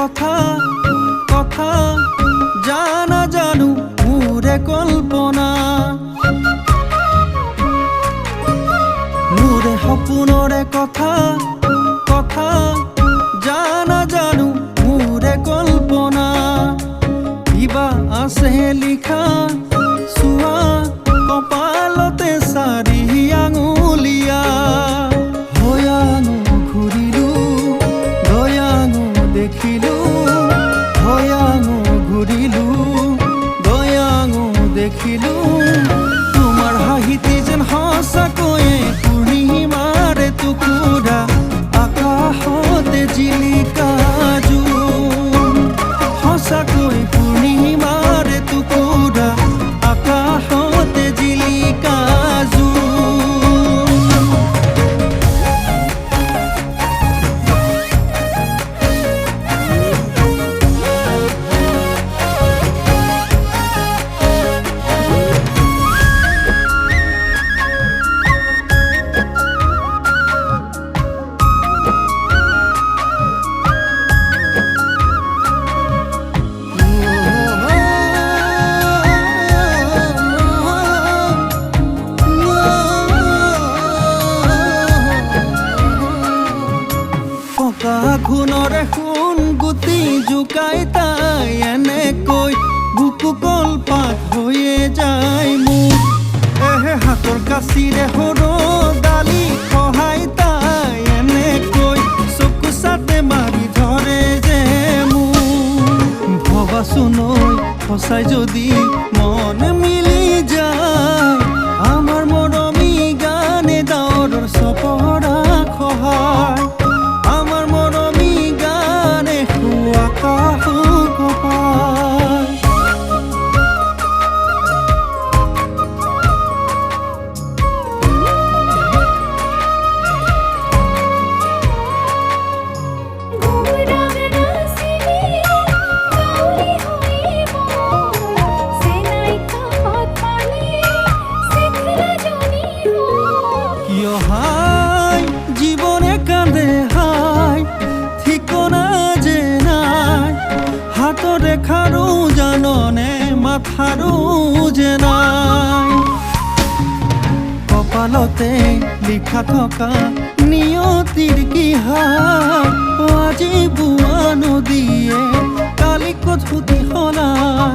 কথা কথা জানা জানো মোৰে কল্পনা মোৰে সপোনৰে কথা কথা জানা জানো মোৰে কল্পনা কিবা আছে লিখা চোৱা কপালতে চাৰি আঙুলিয়া হয়ানো ঘূৰিলো দয়ানো দেখিলো হয়ানো ঘূৰিলো দয়ানো দেখিলো তোমাৰ হাঁহিতে যেন সঁচাকৈয়ে পূৰ্ণিমাৰে টুকুৰা আকাশতে জিলিকা জোন সঁচাকৈ পূৰ্ণিমাৰে টুকুৰা আকাশতে জিলিকা জোন খুনৰে সোণ গুটি জোকাই তাই এনেকৈ বুকু কলপাত হৈয়ে যায় মোক হাতৰ কাচিৰে সৰু ডালি সহায় তাই এনেকৈ চকু চাতে মাৰি ধৰে যে মোক ভবাচোন সঁচাই যদি মন মিলি যায় আমাৰ মৰমী গানে ডাৱৰৰ চপৰা সহায় আমার মরমী গানে আকাশ কপাল কিয় হাই জীবনে কান্দে হাই ঠিকনা যে নাই হাতৰ ৰেখাৰো জাননে মাথাৰো যে নাই কপালতে লিখা থকা নিয়তিৰ কি হাই আজি বুৱা নদীয়ে কালি কথুতি সলাই